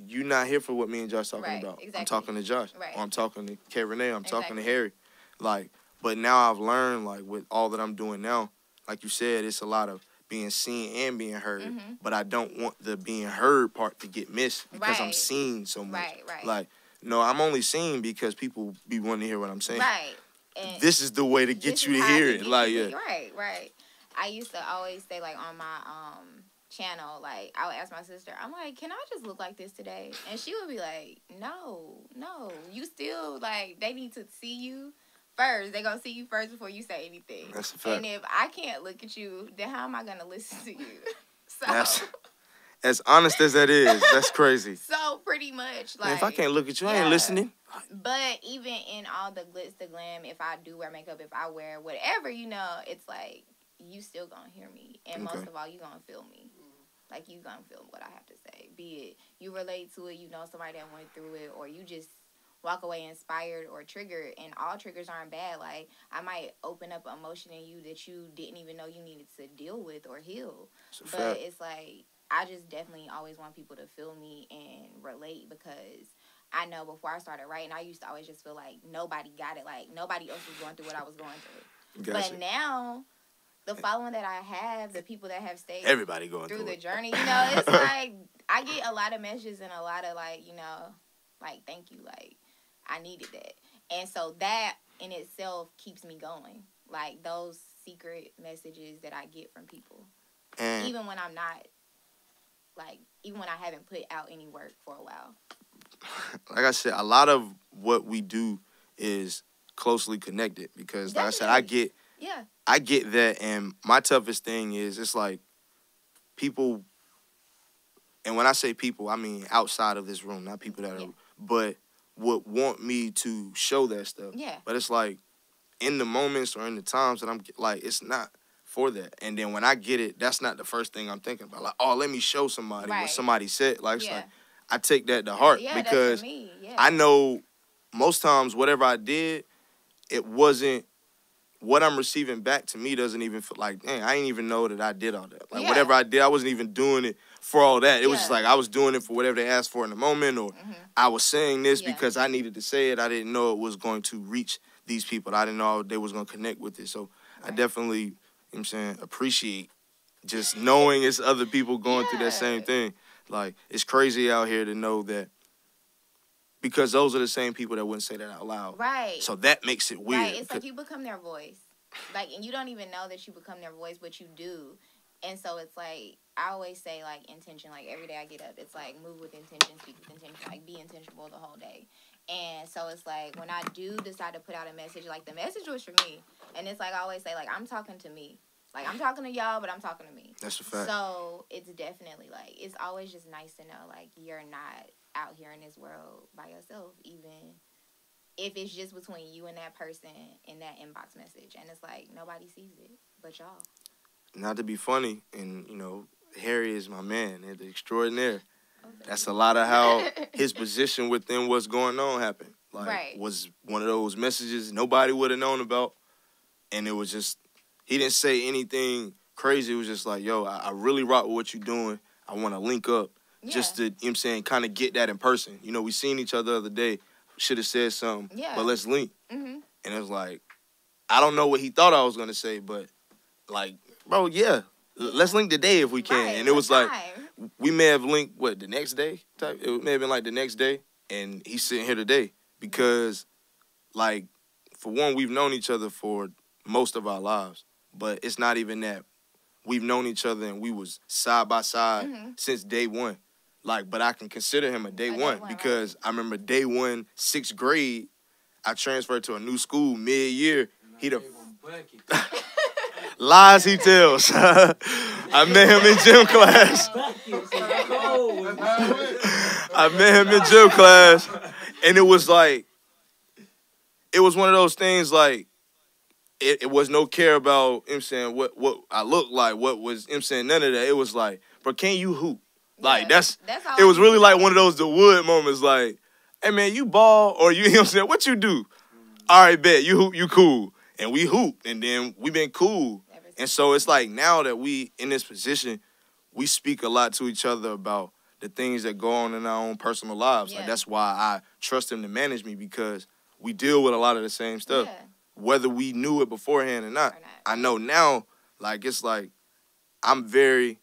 you're not here for what me and Josh talking Right, about. I'm exactly. talking to Josh. Right. Or I'm talking to K. Ranae. I'm talking to Exactly. Harry. Like, but now I've learned, like, with all that I'm doing now, like you said, it's a lot of being seen and being heard. But I don't want the being heard part to get missed because I'm Right. seen so much. Right. Like, no, I'm only seen because people be wanting to hear what I'm saying. Right. And This is the way to this get you is to how I hear can it. get Like, you yeah. to- Right. I used to always say, like, on my channel, like, I would ask my sister, I'm like, can I just look like this today? And she would be like, no, you still, like, they need to see you first. They gonna see you first before you say anything. That's a fact. And if I can't look at you, then how am I gonna listen to you? So That's, as honest as that is, that's crazy. so pretty much, like, Man, if I can't look at you, I ain't yeah. listening. But even in all the glitz, the glam, if I do wear makeup, if I wear whatever, it's like, you still gonna hear me. And most Okay. of all, you gonna feel me. Like, you gonna feel what I have to say. Be it you relate to it, you know somebody that went through it, or you just walk away inspired or triggered. And all triggers aren't bad. Like, I might open up an emotion in you that you didn't even know you needed to deal with or heal. It's a But fact. it's like, I just definitely always want people to feel me and relate, because I know before I started writing, I used to always just feel like nobody got it. Like, nobody else was going through what I was going through. Gotcha. But now, the following that I have, the people that have stayed Everybody going through through the it. journey, it's like, I get a lot of messages and a lot of, like, like, thank you. Like, I needed that. And so that in itself keeps me going. Like, those secret messages that I get from people. And Even when I'm not, like, even when I haven't put out any work for a while. like I said, a lot of what we do is closely connected because, like I said, I Definitely. get that, and my toughest thing is it's like people, and when I say people, I mean outside of this room, not people that are, but would want me to show that stuff. Yeah. But it's like in the moments or in the times that I'm like, it's not for that. And then when I get it, that's not the first thing I'm thinking about. Like, oh, let me show somebody what Right. somebody said. Like, it's Yeah. like I take that to heart Yeah, because that's for me. Yeah. I know most times whatever I did, it wasn't what I'm receiving back to me doesn't even feel like, dang, I didn't even know that I did all that. Like, Yeah. whatever I did, I wasn't even doing it for all that. It was just Yeah. like I was doing it for whatever they asked for in the moment, or I was saying this Yeah. because I needed to say it. I didn't know it was going to reach these people. I didn't know they was going to connect with it. So I definitely, you know what I'm saying, appreciate just knowing it's other people going through that same Yeah. thing. Like, it's crazy out here to know that, because those are the same people that wouldn't say that out loud. Right. So that makes it weird. Right. It's like you become their voice. Like, and you don't even know that you become their voice, but you do. And so it's like, I always say, like, intention. Like, every day I get up, it's like, move with intention, speak with intention. Like, be intentional the whole day. And so it's like, when I do decide to put out a message, like, the message was for me. And it's like, I always say, like, I'm talking to me. Like, I'm talking to y'all, but I'm talking to me. That's a fact. So it's definitely, like, it's always just nice to know, like, you're not out here in this world by yourself, even if it's just between you and that person in that inbox message. And it's like, nobody sees it but y'all. Not to be funny, and, you know, Harry is my man, the extraordinaire. That's a lot of how his position within what's going on happened. Like, Right. was one of those messages nobody would have known about, and it was just, he didn't say anything crazy. It was just like, yo, I really rock with what you're doing. I want to link up. Just to, you know what I'm saying, kind of get that in person. You know, we seen each other the other day. Should have said something, Yeah. but let's link. Mm-hmm. And it was like, I don't know what he thought I was going to say, but, like, bro, yeah, let's link today if we can. Right. And it was What like, time? we may have linked, the next day? It may have been like the next day, and he's sitting here today because, like, for one, we've known each other for most of our lives, but it's not even that we've known each other and we was side by side since day one. Like, but I can consider him a day one because I remember day one, 6th grade, I transferred to a new school mid-year. He the lies he tells. I met him in gym class. I met him in gym class, and it was like, it was one of those things like, it was no care about, you know what I'm saying, what I looked like, what was, you know what I'm saying, none of that. It was like, bro, can you hoop? Like, that's it was really like one of those the wood moments, like, hey, man, you ball, or you know what I'm saying, what you do? All right, bet, you hoop, you cool. And we hoop, and then we been cool. And so it's like now that we in this position, we speak a lot to each other about the things that go on in our own personal lives. Like, that's why I trust him to manage me, because we deal with a lot of the same stuff. Whether we knew it beforehand or not. I know now, like, it's like, I'm very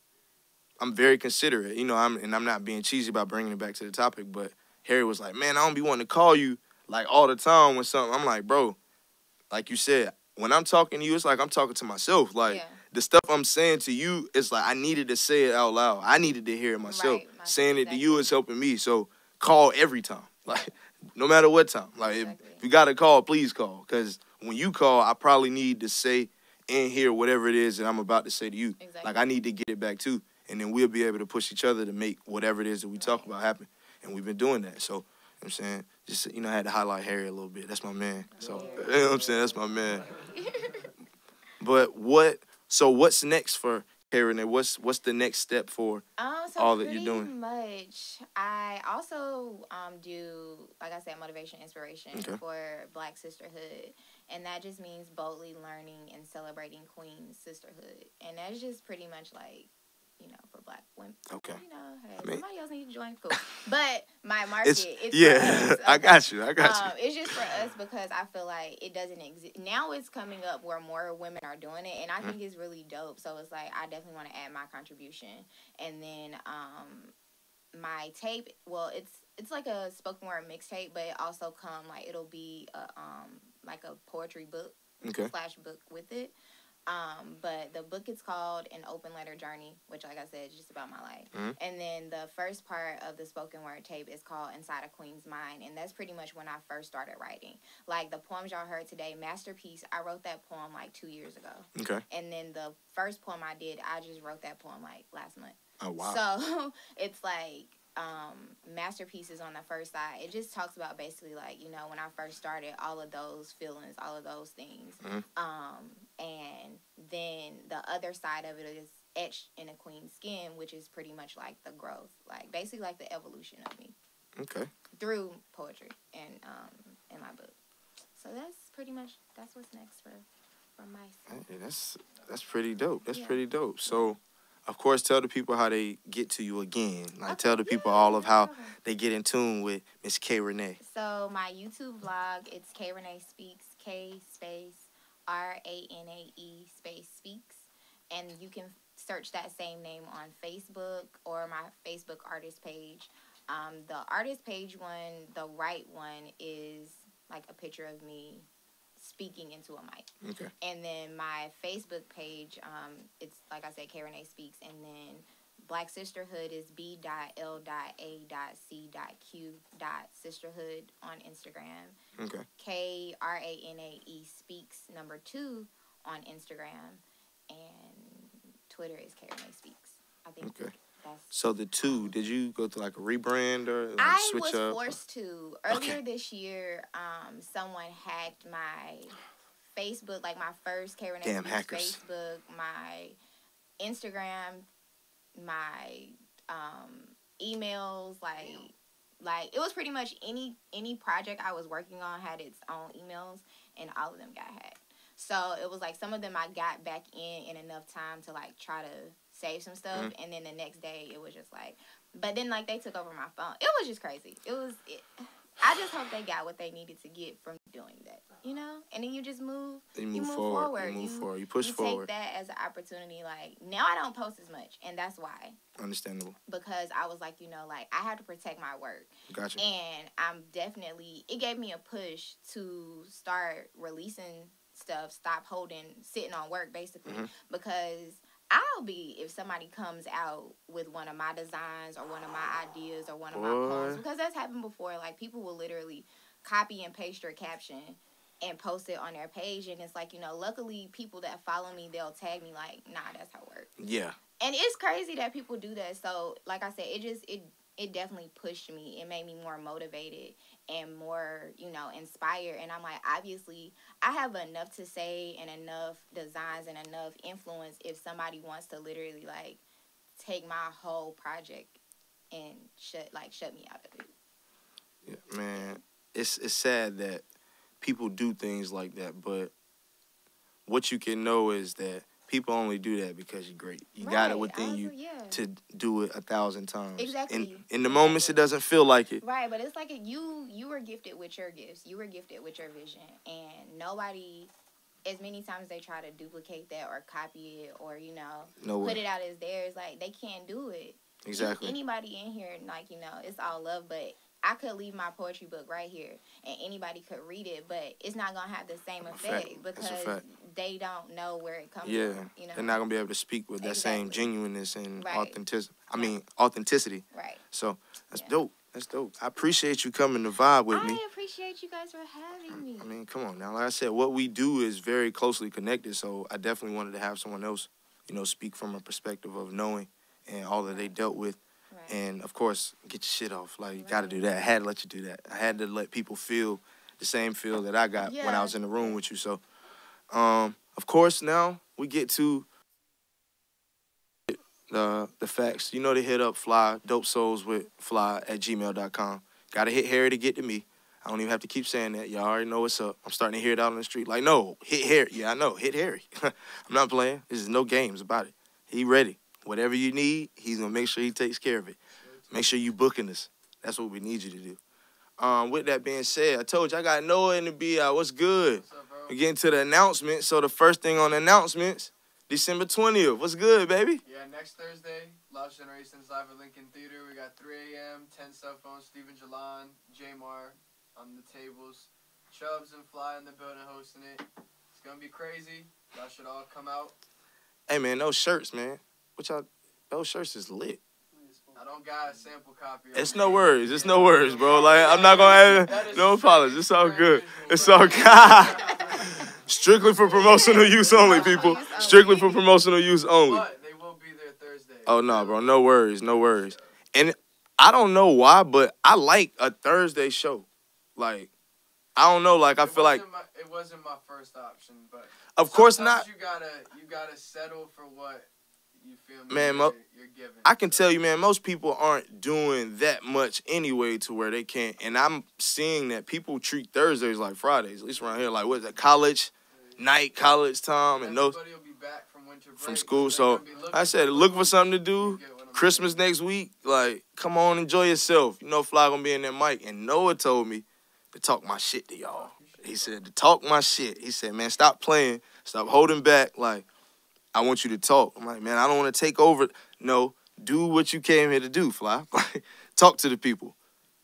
considerate, you know. I'm not being cheesy about bringing it back to the topic, but Harry was like, man, I don't be wanting to call you like all the time when something. I'm like, bro, like you said, when I'm talking to you, it's like I'm talking to myself. Like, the stuff I'm saying to you, it's like I needed to say it out loud. I needed to hear it myself. Saying it to you is helping me. So call every time, like, no matter what time. Like, if you got to call, please call, because when you call, I probably need to say and hear whatever it is that I'm about to say to you. Like, I need to get it back too. And then we'll be able to push each other to make whatever it is that we talk about happen. And we've been doing that. So, you know what I'm saying? Just, you know, I had to highlight Harry a little bit. That's my man. So, you know what I'm saying? That's my man. But what's next for Ranae? What's the next step for all that you're doing? Pretty much, I also do, like I said, motivation, inspiration for Black sisterhood. And that just means boldly learning and celebrating Queen sisterhood. And that's just pretty much like, you know, for Black women. Okay. You know, hey, somebody else needs to join. Cool. But my market, it's yeah, for us. I got you. It's just for us because I feel like it doesn't exist. Now it's coming up where more women are doing it, and I think it's really dope. So it's like, I definitely want to add my contribution. And then my tape, well, it's like a spoken word mixtape, but it also it'll be like a poetry book / book with it. But the book is called An Open Letter Journey, which, like I said, is just about my life. And then the first part of the spoken word tape is called Inside a Queen's Mind, and that's pretty much when I first started writing. Like, the poems y'all heard today, Masterpiece, I wrote that poem like 2 years ago. Okay. And then the first poem I did, I just wrote that poem like last month. Oh, wow. So it's like, Masterpiece is on the first side. It just talks about basically, like, you know, when I first started, all of those feelings, all of those things. And then the other side of it is etched in a queen's skin, which is pretty much like the growth, like basically like the evolution of me. Okay. Through poetry and in my book. So that's pretty much, that's what's next for myself. Hey, that's pretty dope. That's pretty dope. So, of course, tell the people how they get to you again. Like, tell the people all of how they get in tune with Miss K. Ranae. So, my YouTube vlog, it's K. Ranae Speaks, K space RANAE space Speaks. And you can search that same name on Facebook or my Facebook artist page. The artist page one, the right one, is like a picture of me speaking into a mic. Okay. And then my Facebook page, it's like I said, K. Ranae Speaks, and then Black Sisterhood is b.l.a.c.q.sisterhood on Instagram. Okay. KRANAE Speaks 2 on Instagram, and Twitter is K. Ranae Speaks. I think. Okay. So the 2, did you go to like a rebrand or like I switch was up? Forced to. Earlier this year, someone hacked my Facebook, like my first K. Ranae Speaks Facebook, my Instagram, my emails, like it was pretty much any project I was working on had its own emails, and all of them got hacked. So it was like some of them I got back in enough time to like try to save some stuff, and then the next day it was just like, but then like they took over my phone. It was just crazy. I just hope they got what they needed to get from doing that, you know? And then you just move. You move forward. You push forward. You take that as an opportunity. Like, now I don't post as much, and that's why. Understandable. Because I was like, you know, like, I have to protect my work. Gotcha. And it gave me a push to start releasing stuff, stop sitting on work, basically. Because if somebody comes out with one of my designs or one of my ideas or one of my poems, because that's happened before. Like, people will literally copy and paste your caption and post it on their page, and it's like, luckily people that follow me, they'll tag me like, nah, that's how it works. Yeah. And it's crazy that people do that. So, like I said, it definitely pushed me. It made me more motivated and more, inspired. And I'm like, obviously, I have enough to say and enough designs and enough influence if somebody wants to literally, like, take my whole project and shut me out of it. Yeah, man, it's sad that people do things like that, but what you can know is that people only do that because you're great. You got it within you to do it 1,000 times. Exactly. In the moments, it doesn't feel like it. Right, but it's like you were gifted with your gifts. You were gifted with your vision. And nobody, as many times they try to duplicate that or copy it or, put it out as theirs, like, they can't do it. Exactly. Anybody in here, like, it's all love, but I could leave my poetry book right here and anybody could read it, but it's not going to have the same effect because they don't know where it comes from. Yeah, they're not going to be able to speak with that same genuineness and authenticity. Right. So that's dope. That's dope. I appreciate you coming to vibe with me. I appreciate you guys for having me. I mean, come on now. Like I said, what we do is very closely connected, so I definitely wanted to have someone else, speak from a perspective of knowing and all that they dealt with. Right. And, of course, get your shit off. Like, you got to do that. I had to let you do that. I had to let people feel the same feel that I got when I was in the room with you. So, of course, now we get to the facts. To hit up Phly, Dope Souls with Phly at gmail.com. Got to hit Harry to get to me. I don't even have to keep saying that. Y'all already know what's up. I'm starting to hear it out on the street. Like, no, hit Harry. Yeah, I know. Hit Harry. I'm not playing. There's no games about it. He ready. Whatever you need, he's going to make sure he takes care of it. Make sure you booking us. That's what we need you to do. With that being said, I told you I got Noah in the BI. What's good? What's up, bro? We're getting to the announcements. So the first thing on the announcements, December 20th. What's good, baby? Yeah, next Thursday, Lost Generations live at Lincoln Theater. We got 3 a.m., 10 cell phones, Steven Jalan, Jamar on the tables, Chubbs and Phly in the building hosting it. It's going to be crazy. Y'all should all come out. Hey, man, those shirts, man. Those shirts is lit. I don't got a sample copy. It's no worries. It's no worries, bro. Like, I'm not going to have no apologies. It's all good. It's all good. Strictly for promotional use only, people. Strictly for promotional use only. But they will be there Thursday. Oh, no, bro. No worries. No worries. And I don't know why, but I like a Thursday show. Like, I don't know. Like, I feel like it wasn't my first option, but of course not. You gotta settle for what you feel me, man, you're given. I can tell you, man, most people aren't doing that much anyway to where they can't. And I'm seeing that people treat Thursdays like Fridays, at least around here. Like, what is that, college night, college time, and everybody will be back from winter break, from school. So I said, look for something to do. Christmas next week, like, come on, enjoy yourself. Phly gonna be in that mic. And Noah told me to talk my shit to y'all. He said to talk my shit. He said, man, stop playing, stop holding back. Like, I want you to talk. I'm like, man, I don't want to take over. No, do what you came here to do, Phly. Talk to the people.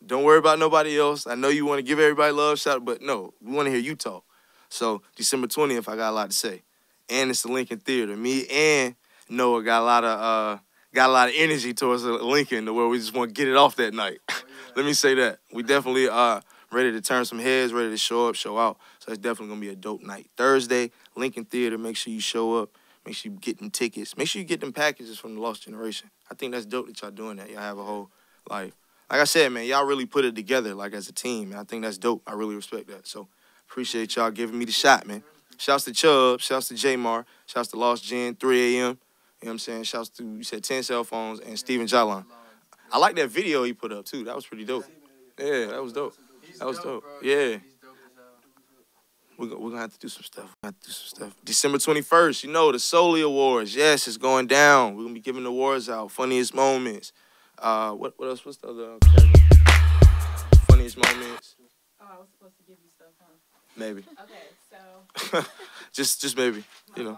Don't worry about nobody else. I know you want to give everybody love, shout, but no, we want to hear you talk. So December 20th, I got a lot to say, and it's the Lincoln Theater. Me and Noah got a lot of energy towards Lincoln, to where we just want to get it off that night. Oh, yeah. Let me say that we definitely are ready to turn some heads, ready to show up, show out. So it's definitely gonna be a dope night. Thursday, Lincoln Theater. Make sure you show up. Make sure you get them tickets. Make sure you get them packages from the Lost Generation. I think that's dope that y'all doing that. Y'all have a whole, like I said, man, y'all really put it together, like, as a team. And I think that's dope. I really respect that. So appreciate y'all giving me the shot, man. Shouts to Chubb. Shouts to Jamar. Shouts to Lost Gen, 3 a.m. You know what I'm saying? Shouts to, you said 10 cell phones, and Steven Jalan. I like that video he put up, too. That was pretty dope. Yeah, that was dope. That was dope. Yeah. We're going to have to do some stuff. December 21st, the Soli Awards. Yes, it's going down. We're going to be giving the awards out. Funniest moments. What else? What's the other category? Funniest moments. Oh, I was supposed to give you stuff, huh? Maybe. Okay, so. just maybe, I think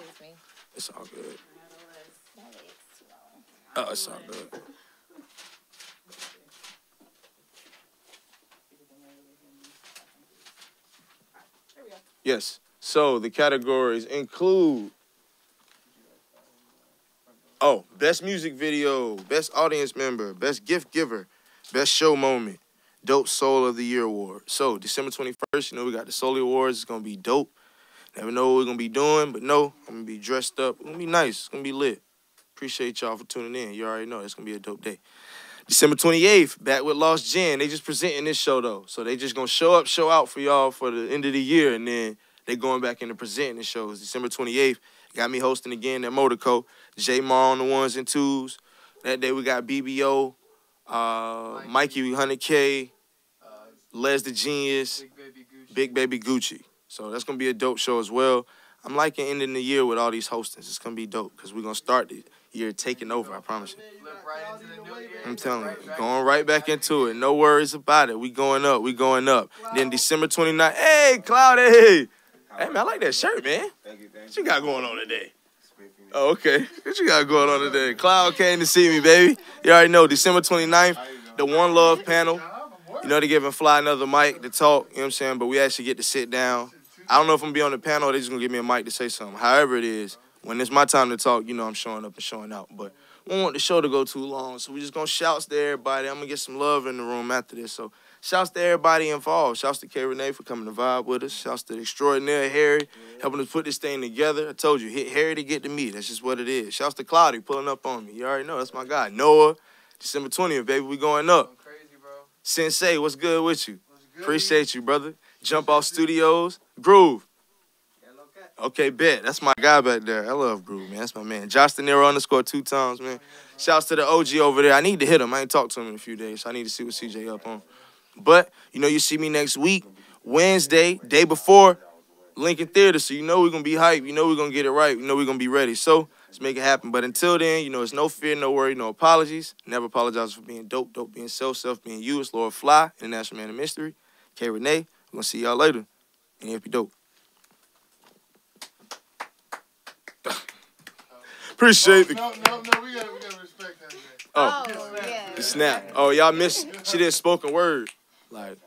it's me. It's all good. Oh, it's all good. Yes. So the categories include Oh, best music video, best audience member, best gift giver, best show moment, Dope Soul of the Year award. So December 21st, we got the Soul Awards. It's gonna be dope. Never know what we're gonna be doing, but no, I'm gonna be dressed up. It's gonna be nice. It's gonna be lit. Appreciate y'all for tuning in. You already know it's gonna be a dope day. December 28th, back with Lost Gen. They just presenting this show though, so they just gonna show up, show out for y'all for the end of the year, and then they going back into presenting the shows. December 28th, got me hosting again at Motorco. J Mar on the ones and twos. That day we got BBO, Mikey 100K, Les the Genius, Big Baby Gucci. So that's gonna be a dope show as well. I'm liking ending the year with all these hostings. It's gonna be dope because we're gonna start the year taking over. I promise you. I'm telling you, going right back into it. No worries about it. We going up. We going up. Then December 29th. Hey, Cloudy. Hey, man, I like that shirt, man. What you got going on today? Oh, okay. What you got going on today? Cloud came to see me, baby. You already know, December 29th, the One Love panel. They're giving Phly another mic to talk, you know what I'm saying? But we actually get to sit down. I don't know if I'm going to be on the panel or they're just going to give me a mic to say something. However it is, when it's my time to talk, I'm showing up and showing out. But we don't want the show to go too long, so we just going to shouts to everybody. I'm going to get some love in the room after this. So shouts to everybody involved. Shouts to K. Ranae for coming to vibe with us. Shouts to the extraordinary Harry helping us put this thing together. I told you, hit Harry to get to me. That's just what it is. Shouts to Cloudy pulling up on me. You already know, that's my guy. Noah, December 20th, baby, we going up. Sensei, what's good with you? Appreciate you, brother. Jump Off Studios. Groove. Okay, bet. That's my guy back there. I love Groove, man. That's my man. Josh De Niro _ 2 times, man. Shouts to the OG over there. I need to hit him. I ain't talked to him in a few days, so I need to see what CJ up on. But, you see me next week, Wednesday, day before, Lincoln Theater. So we're going to be hyped. We're going to get it right. We're going to be ready. So let's make it happen. But until then, it's no fear, no worry, no apologies. Never apologize for being dope, being self being you. It's Lord Phly, International Man of Mystery. K. Ranae. We're going to see y'all later. And it'll be dope. Appreciate it. No, we gotta respect that. Oh, yeah. The snap. Oh, y'all missed. She did spoken word. Like,